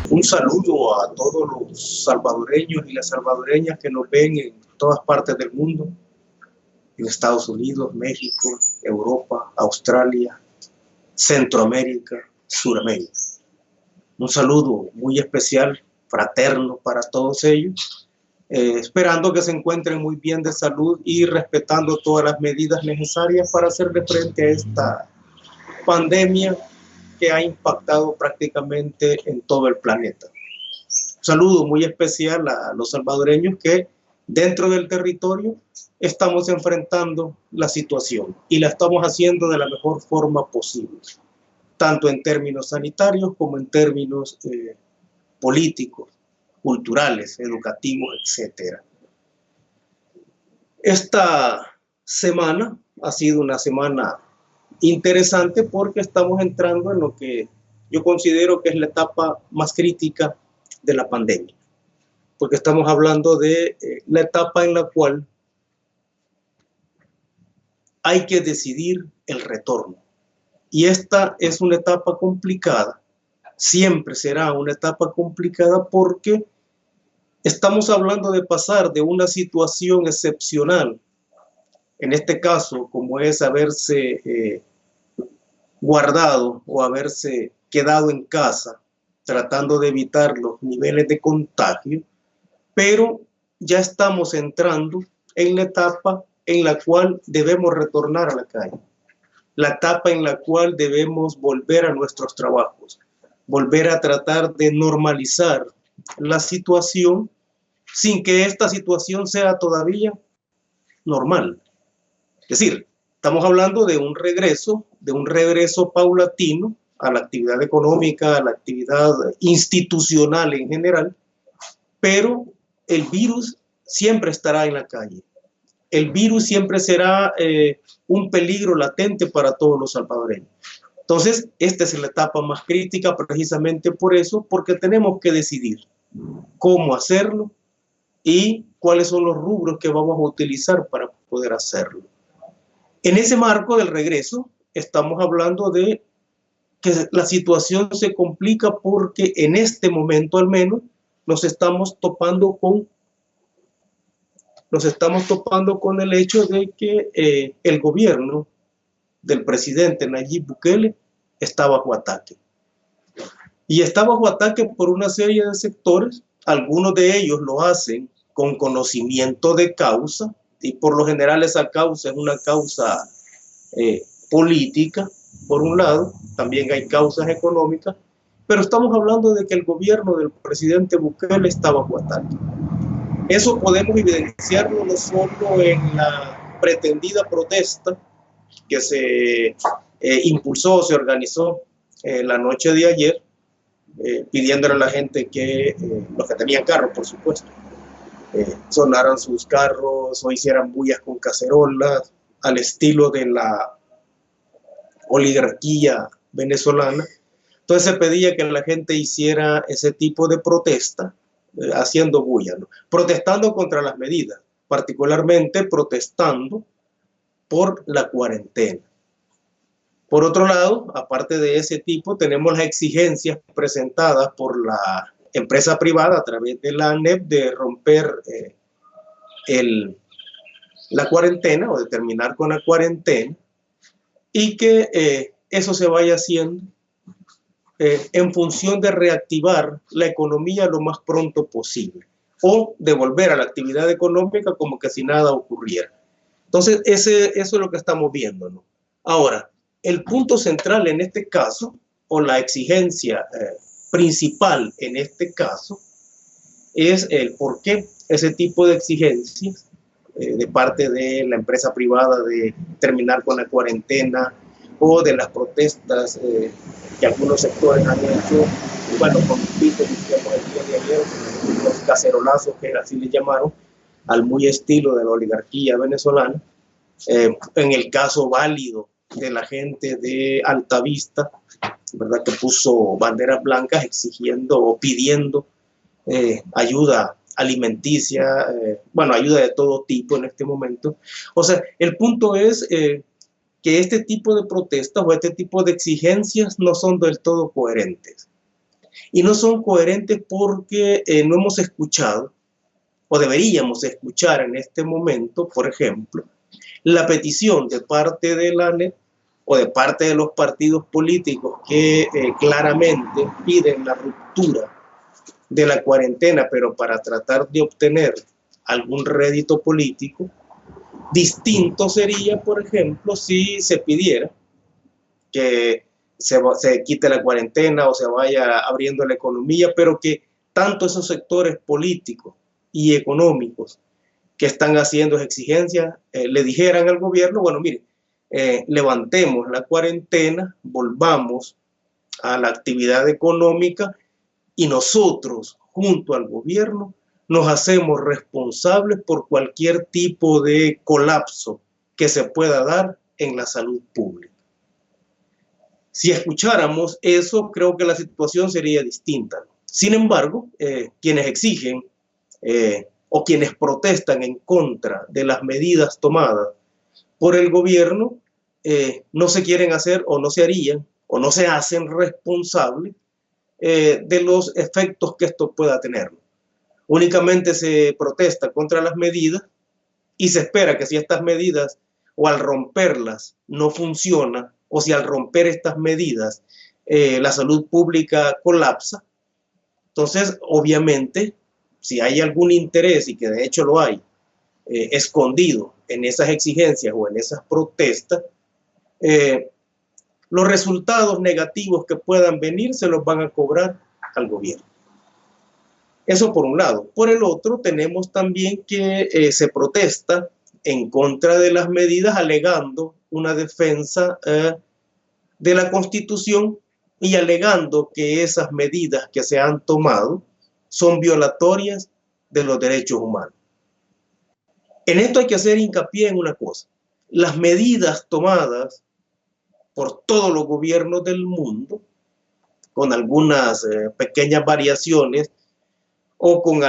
Un saludo a todos los salvadoreños y las salvadoreñas que nos ven en todas partes del mundo, en Estados Unidos, México, Europa, Australia, Centroamérica, Suramérica. Un saludo muy especial, fraterno para todos ellos, esperando que se encuentren muy bien de salud y respetando todas las medidas necesarias para hacerle frente a esta pandemia que ha impactado prácticamente en todo el planeta. Un saludo muy especial a los salvadoreños que dentro del territorio estamos enfrentando la situación y la estamos haciendo de la mejor forma posible, tanto en términos sanitarios como en términos políticos, culturales, educativos, etc. Esta semana ha sido una semana interesante porque estamos entrando en lo que yo considero que es la etapa más crítica de la pandemia, porque estamos hablando de la etapa en la cual hay que decidir el retorno. Y esta es una etapa complicada, siempre será una etapa complicada porque estamos hablando de pasar de una situación excepcional, en este caso como es haberse guardado o haberse quedado en casa tratando de evitar los niveles de contagio, pero ya estamos entrando en la etapa en la cual debemos retornar a la calle, la etapa en la cual debemos volver a nuestros trabajos, volver a tratar de normalizar la situación sin que esta situación sea todavía normal. Es decir, estamos hablando de un regreso paulatino a la actividad económica, a la actividad institucional en general, pero el virus siempre estará en la calle. El virus siempre será un peligro latente para todos los salvadoreños. Entonces, esta es la etapa más crítica precisamente por eso, porque tenemos que decidir cómo hacerlo y cuáles son los rubros que vamos a utilizar para poder hacerlo. En ese marco del regreso, estamos hablando de que la situación se complica porque en este momento al menos nos estamos topando con el hecho de que el gobierno del presidente Nayib Bukele está bajo ataque. Y está bajo ataque por una serie de sectores, algunos de ellos lo hacen con conocimiento de causa, y por lo general esa causa es una causa política, por un lado, también hay causas económicas, pero estamos hablando de que el gobierno del presidente Bukele está bajo ataque. Eso podemos evidenciarlo no solo en la pretendida protesta que se impulsó, se organizó la noche de ayer, pidiéndole a la gente que, los que tenían carros, por supuesto, sonaran sus carros o hicieran bullas con cacerolas al estilo de la oligarquía venezolana. Entonces se pedía que la gente hiciera ese tipo de protesta, haciendo bulla, ¿no? Protestando contra las medidas, particularmente protestando por la cuarentena. Por otro lado, aparte de ese tipo, tenemos las exigencias presentadas por la empresa privada a través de la ANEP de romper la cuarentena o de terminar con la cuarentena y que eso se vaya haciendo en función de reactivar la economía lo más pronto posible o de volver a la actividad económica como que si nada ocurriera. Entonces, eso es lo que estamos viendo, ¿no? Ahora, el punto central en este caso, o la exigencia principal en este caso, es el por qué ese tipo de exigencias de parte de la empresa privada de terminar con la cuarentena o de las protestas que algunos sectores han hecho, bueno, con pitos, decíamos el día de ayer, los cacerolazos que así le llamaron, al muy estilo de la oligarquía venezolana, en el caso válido de la gente de Altavista, ¿verdad?, que puso banderas blancas exigiendo o pidiendo ayuda alimenticia, bueno, ayuda de todo tipo en este momento. O sea, el punto es que este tipo de protestas o este tipo de exigencias no son del todo coherentes. Y no son coherentes porque no hemos escuchado, o deberíamos escuchar en este momento, por ejemplo, la petición de parte de la ANEP o de parte de los partidos políticos que claramente piden la ruptura de la cuarentena, pero para tratar de obtener algún rédito político. Distinto sería, por ejemplo, si se pidiera que se quite la cuarentena o se vaya abriendo la economía, pero que tanto esos sectores políticos y económicos que están haciendo exigencias le dijeran al gobierno, bueno, mire, levantemos la cuarentena, volvamos a la actividad económica y nosotros, junto al gobierno, nos hacemos responsables por cualquier tipo de colapso que se pueda dar en la salud pública. Si escucháramos eso, creo que la situación sería distinta. Sin embargo, quienes exigen o quienes protestan en contra de las medidas tomadas por el gobierno, no se quieren hacer o no se harían o no se hacen responsables de los efectos que esto pueda tener. Únicamente se protesta contra las medidas y se espera que si estas medidas o al romperlas no funciona o si al romper estas medidas la salud pública colapsa, entonces obviamente si hay algún interés y que de hecho lo hay escondido en esas exigencias o en esas protestas, los resultados negativos que puedan venir se los van a cobrar al gobierno. Eso por un lado. Por el otro, tenemos también que se protesta en contra de las medidas alegando una defensa de la Constitución y alegando que esas medidas que se han tomado son violatorias de los derechos humanos. En esto hay que hacer hincapié en una cosa. Las medidas tomadas por todos los gobiernos del mundo, con algunas pequeñas variaciones, o con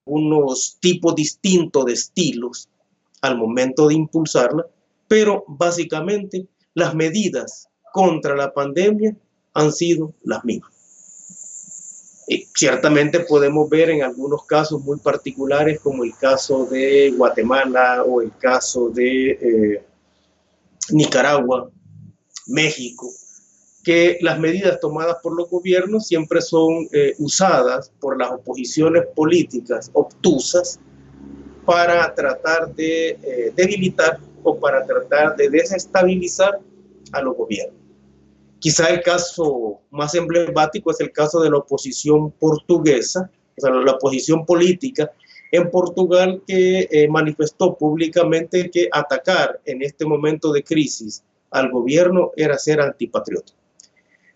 algunos tipos distintos de estilos al momento de impulsarla, pero básicamente las medidas contra la pandemia han sido las mismas. Y ciertamente podemos ver en algunos casos muy particulares, como el caso de Guatemala o el caso de Nicaragua, México, que las medidas tomadas por los gobiernos siempre son usadas por las oposiciones políticas obtusas para tratar de debilitar o para tratar de desestabilizar a los gobiernos. Quizá el caso más emblemático es el caso de la oposición portuguesa, o sea, la oposición política en Portugal que manifestó públicamente que atacar en este momento de crisis al gobierno era ser antipatriota.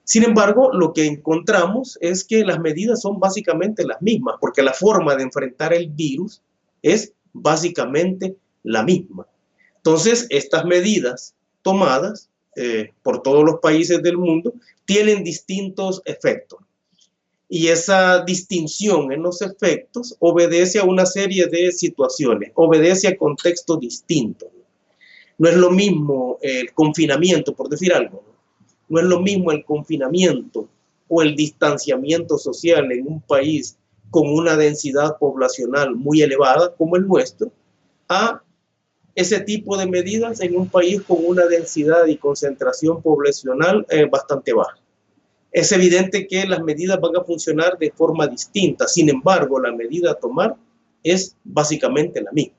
Sin embargo, lo que encontramos es que las medidas son básicamente las mismas, porque la forma de enfrentar el virus es básicamente la misma. Entonces, estas medidas tomadas por todos los países del mundo tienen distintos efectos. Y esa distinción en los efectos obedece a una serie de situaciones, obedece a contextos distintos. No es lo mismo el confinamiento, por decir algo, no es lo mismo el confinamiento o el distanciamiento social en un país con una densidad poblacional muy elevada como el nuestro, a ese tipo de medidas en un país con una densidad y concentración poblacional bastante baja. Es evidente que las medidas van a funcionar de forma distinta, sin embargo, la medida a tomar es básicamente la misma.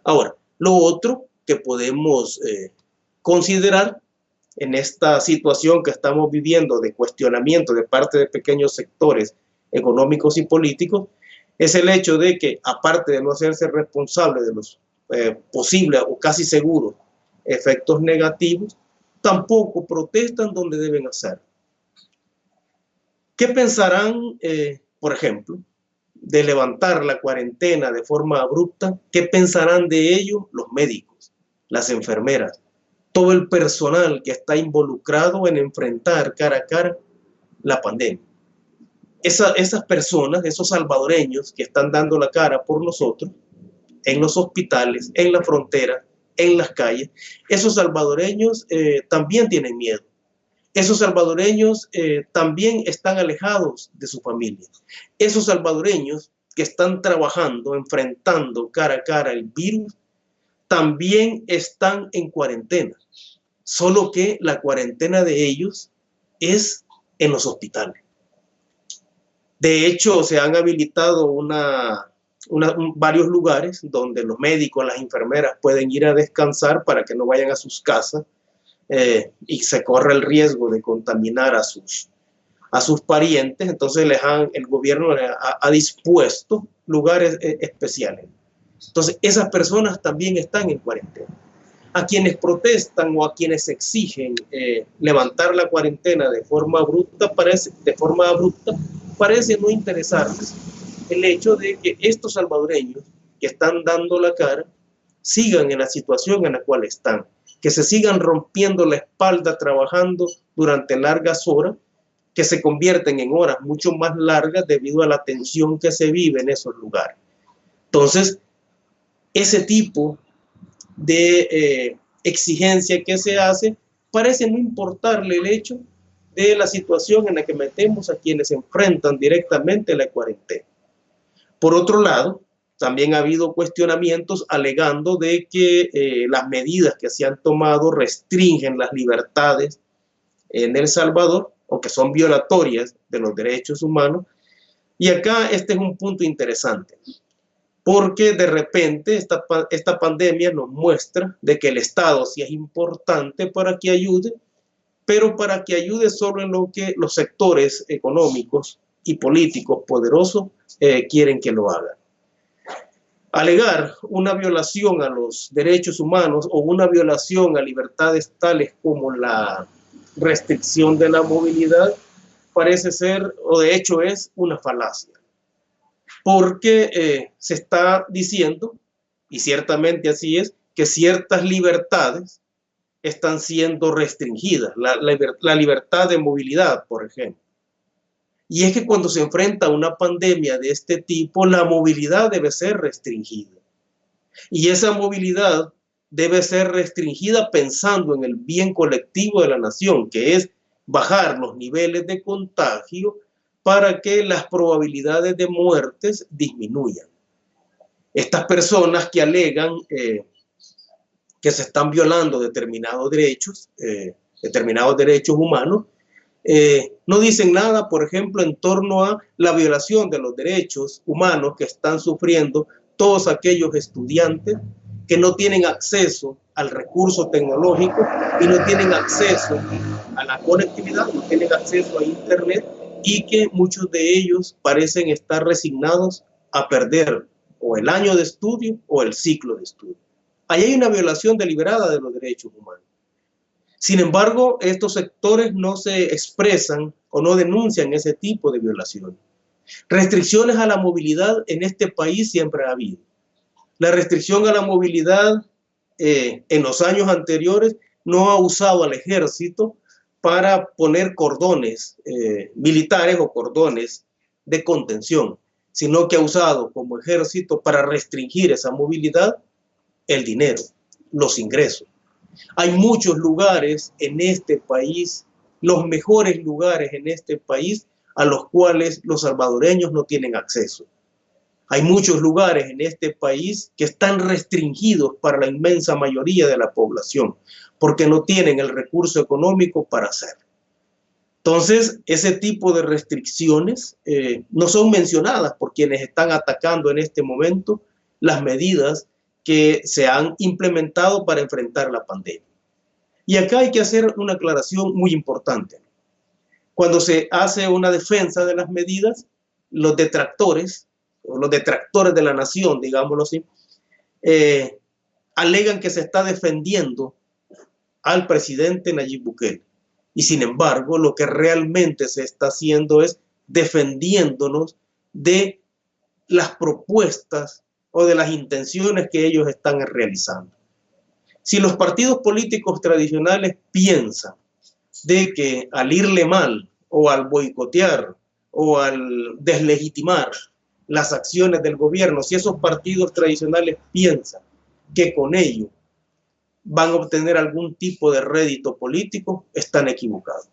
Ahora, lo otro que podemos considerar en esta situación que estamos viviendo de cuestionamiento de parte de pequeños sectores económicos y políticos, es el hecho de que, aparte de no hacerse responsable de los posibles o casi seguros efectos negativos, tampoco protestan donde deben hacer. ¿Qué pensarán, por ejemplo, de levantar la cuarentena de forma abrupta? ¿Qué pensarán de ello los médicos, las enfermeras, todo el personal que está involucrado en enfrentar cara a cara la pandemia? Esas personas, esos salvadoreños que están dando la cara por nosotros, en los hospitales, en la frontera, en las calles, esos salvadoreños también tienen miedo. Esos salvadoreños también están alejados de su familia. Esos salvadoreños que están trabajando, enfrentando cara a cara el virus, también están en cuarentena. Solo que la cuarentena de ellos es en los hospitales. De hecho, se han habilitado varios lugares donde los médicos, las enfermeras pueden ir a descansar para que no vayan a sus casas y se corre el riesgo de contaminar a sus parientes. Entonces el gobierno ha dispuesto lugares especiales. Entonces esas personas también están en cuarentena. A quienes protestan o a quienes exigen levantar la cuarentena de forma abrupta, parece no interesarles el hecho de que estos salvadoreños que están dando la cara sigan en la situación en la cual están, que se sigan rompiendo la espalda trabajando durante largas horas, que se convierten en horas mucho más largas debido a la tensión que se vive en esos lugares. Entonces, ese tipo de exigencia que se hace parece no importarle el hecho de la situación en la que metemos a quienes se enfrentan directamente a la cuarentena. Por otro lado, también ha habido cuestionamientos alegando de que las medidas que se han tomado restringen las libertades en El Salvador o que son violatorias de los derechos humanos. Y acá este es un punto interesante, porque de repente esta pandemia nos muestra de que el Estado sí es importante para que ayude, pero para que ayude solo en lo que los sectores económicos y políticos poderosos quieren que lo hagan. Alegar una violación a los derechos humanos o una violación a libertades tales como la restricción de la movilidad parece ser, o de hecho es, una falacia. Porque se está diciendo, y ciertamente así es, que ciertas libertades están siendo restringidas, la libertad de movilidad, por ejemplo. Y es que cuando se enfrenta a una pandemia de este tipo, la movilidad debe ser restringida. Y esa movilidad debe ser restringida pensando en el bien colectivo de la nación, que es bajar los niveles de contagio para que las probabilidades de muertes disminuyan. Estas personas que alegan que se están violando determinados derechos humanos, no dicen nada, por ejemplo, en torno a la violación de los derechos humanos que están sufriendo todos aquellos estudiantes que no tienen acceso al recurso tecnológico y no tienen acceso a la conectividad, no tienen acceso a Internet, y que muchos de ellos parecen estar resignados a perder o el año de estudio o el ciclo de estudio. Ahí hay una violación deliberada de los derechos humanos. Sin embargo, estos sectores no se expresan o no denuncian ese tipo de violaciones. Restricciones a la movilidad en este país siempre ha habido. La restricción a la movilidad en los años anteriores no ha usado al ejército para poner cordones militares o cordones de contención, sino que ha usado como ejército para restringir esa movilidad el dinero, los ingresos. Hay muchos lugares en este país, los mejores lugares en este país, a los cuales los salvadoreños no tienen acceso. Hay muchos lugares en este país que están restringidos para la inmensa mayoría de la población, porque no tienen el recurso económico para hacerlo. Entonces, ese tipo de restricciones no son mencionadas por quienes están atacando en este momento las medidas que se han implementado para enfrentar la pandemia. Y acá hay que hacer una aclaración muy importante. Cuando se hace una defensa de las medidas, los detractores, o los detractores de la nación, digámoslo así, alegan que se está defendiendo al presidente Nayib Bukele. Y sin embargo, lo que realmente se está haciendo es defendiéndonos de las propuestas o de las intenciones que ellos están realizando. Si los partidos políticos tradicionales piensan de que al irle mal o al boicotear o al deslegitimar las acciones del gobierno, si esos partidos tradicionales piensan que con ello van a obtener algún tipo de rédito político, están equivocados.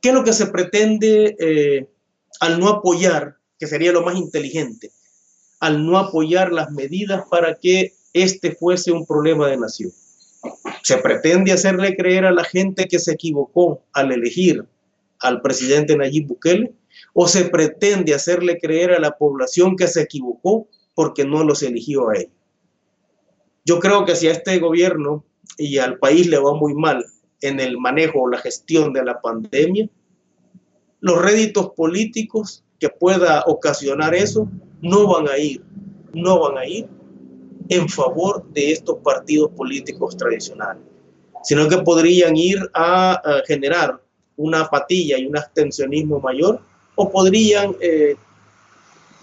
¿Qué es lo que se pretende al no apoyar, que sería lo más inteligente, al no apoyar las medidas para que este fuese un problema de nación? Se pretende hacerle creer a la gente que se equivocó al elegir al presidente Nayib Bukele, o se pretende hacerle creer a la población que se equivocó porque no los eligió a ellos. Yo creo que si a este gobierno y al país le va muy mal en el manejo o la gestión de la pandemia, los réditos políticos que pueda ocasionar eso no van a ir en favor de estos partidos políticos tradicionales, sino que podrían ir a generar una apatía y un abstencionismo mayor, o podrían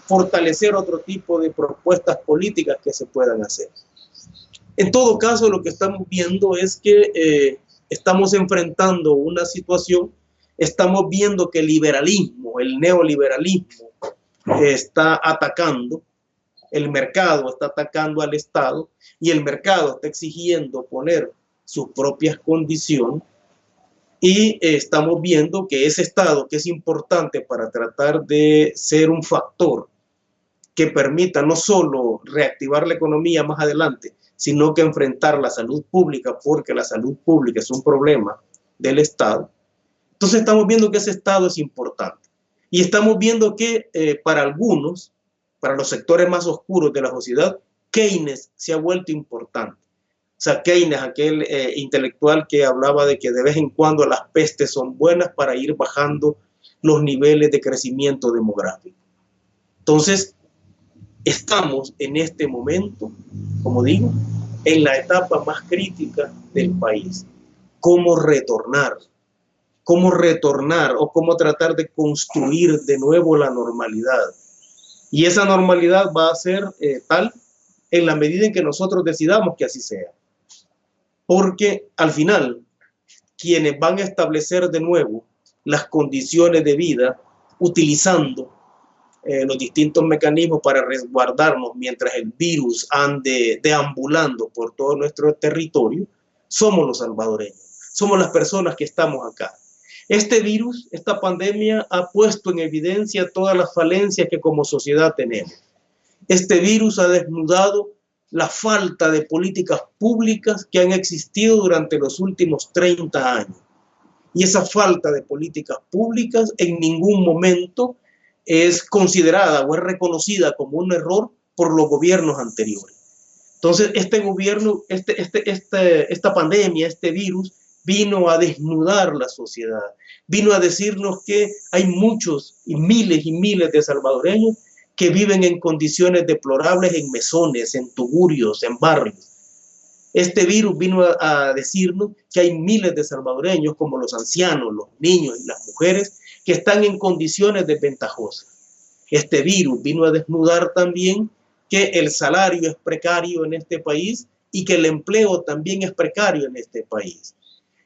fortalecer otro tipo de propuestas políticas que se puedan hacer. En todo caso, lo que estamos viendo es que estamos enfrentando una situación, estamos viendo que el liberalismo, el neoliberalismo, está atacando, el mercado está atacando al Estado y el mercado está exigiendo poner sus propias condiciones, y estamos viendo que ese Estado, que es importante para tratar de ser un factor que permita no solo reactivar la economía más adelante, sino que enfrentar la salud pública, porque la salud pública es un problema del Estado. Entonces estamos viendo que ese Estado es importante. Y estamos viendo que para algunos, para los sectores más oscuros de la sociedad, Keynes se ha vuelto importante. O sea, Keynes, aquel intelectual que hablaba de que de vez en cuando las pestes son buenas para ir bajando los niveles de crecimiento demográfico. Entonces, estamos en este momento, como digo, en la etapa más crítica del país. ¿Cómo retornar? ¿Cómo retornar o cómo tratar de construir de nuevo la normalidad? Y esa normalidad va a ser tal en la medida en que nosotros decidamos que así sea. Porque al final, quienes van a establecer de nuevo las condiciones de vida, utilizando los distintos mecanismos para resguardarnos mientras el virus ande deambulando por todo nuestro territorio, somos los salvadoreños, somos las personas que estamos acá. Este virus, esta pandemia, ha puesto en evidencia todas las falencias que como sociedad tenemos. Este virus ha desnudado la falta de políticas públicas que han existido durante los últimos 30 años. Y esa falta de políticas públicas en ningún momento es considerada o es reconocida como un error por los gobiernos anteriores. Entonces, este gobierno, esta pandemia, este virus, vino a desnudar la sociedad, vino a decirnos que hay muchos y miles de salvadoreños que viven en condiciones deplorables en mesones, en tugurios, en barrios. Este virus vino a decirnos que hay miles de salvadoreños, como los ancianos, los niños y las mujeres, que están en condiciones desventajosas. Este virus vino a desnudar también que el salario es precario en este país y que el empleo también es precario en este país.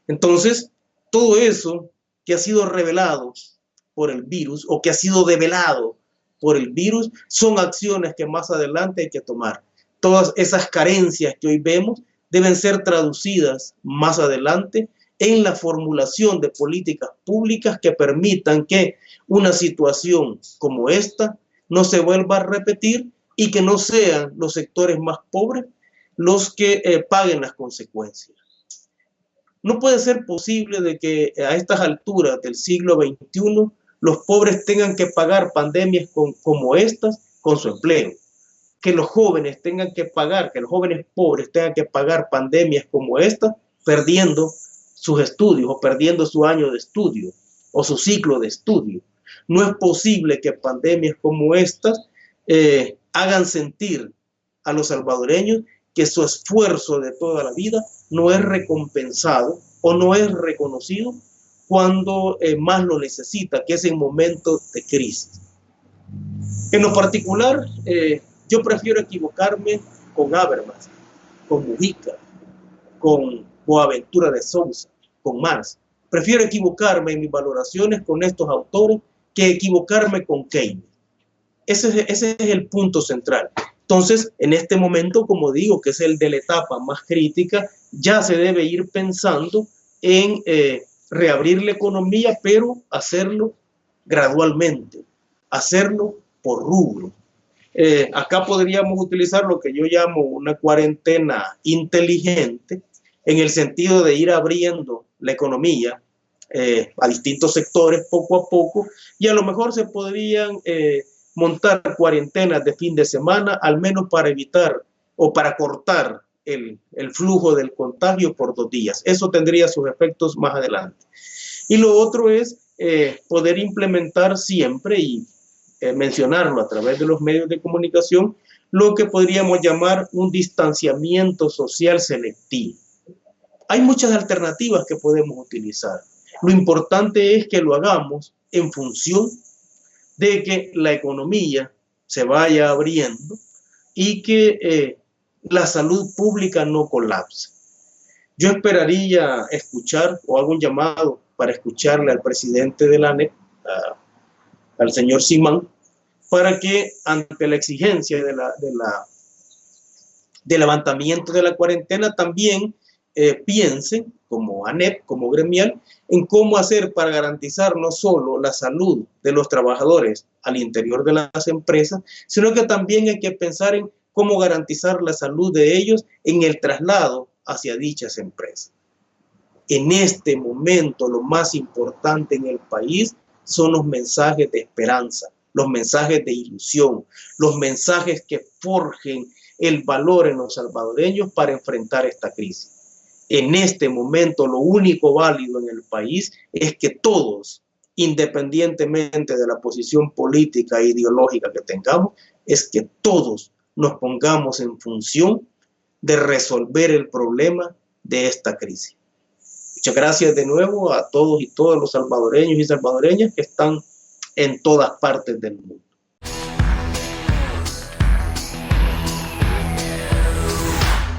Entonces, todo eso que ha sido revelado por el virus o que ha sido develado por el virus son acciones que más adelante hay que tomar. Todas esas carencias que hoy vemos deben ser traducidas más adelante en la formulación de políticas públicas que permitan que una situación como esta no se vuelva a repetir y que no sean los sectores más pobres los que paguen las consecuencias. No puede ser posible de que a estas alturas del siglo XXI los pobres tengan que pagar pandemias como estas con su empleo. Que los jóvenes tengan que pagar, que los jóvenes pobres tengan que pagar pandemias como esta, perdiendo sus estudios o perdiendo su año de estudio o su ciclo de estudio. No es posible que pandemias como estas hagan sentir a los salvadoreños que su esfuerzo de toda la vida no es recompensado o no es reconocido cuando más lo necesita, que es en momentos de crisis. En lo particular, yo prefiero equivocarme con Habermas, con Mujica, con Boaventura de Sousa, con Marx. Prefiero equivocarme en mis valoraciones con estos autores que equivocarme con Keynes. Ese es el punto central. Entonces, en este momento, como digo, que es el de la etapa más crítica, ya se debe ir pensando en reabrir la economía, pero hacerlo gradualmente, hacerlo por rubro. Acá podríamos utilizar lo que yo llamo una cuarentena inteligente, en el sentido de ir abriendo la economía a distintos sectores poco a poco, y a lo mejor se podrían montar cuarentenas de fin de semana, al menos para evitar o para cortar el flujo del contagio por 2 días. Eso tendría sus efectos más adelante. Y lo otro es poder implementar siempre y mencionarlo a través de los medios de comunicación, lo que podríamos llamar un distanciamiento social selectivo. Hay muchas alternativas que podemos utilizar. Lo importante es que lo hagamos en función de que la economía se vaya abriendo y que la salud pública no colapse. Yo esperaría escuchar, o hago un llamado para escucharle al presidente del ANEP, al señor Simán, para que ante la exigencia del levantamiento de la cuarentena también piense, como ANEP, como gremial, en cómo hacer para garantizar no solo la salud de los trabajadores al interior de las empresas, sino que también hay que pensar en cómo garantizar la salud de ellos en el traslado hacia dichas empresas. En este momento, lo más importante en el país son los mensajes de esperanza, los mensajes de ilusión, los mensajes que forjen el valor en los salvadoreños para enfrentar esta crisis. En este momento, lo único válido en el país es que todos, independientemente de la posición política e ideológica que tengamos, es que todos nos pongamos en función de resolver el problema de esta crisis. Muchas gracias de nuevo a todos y todas los salvadoreños y salvadoreñas que están en todas partes del mundo.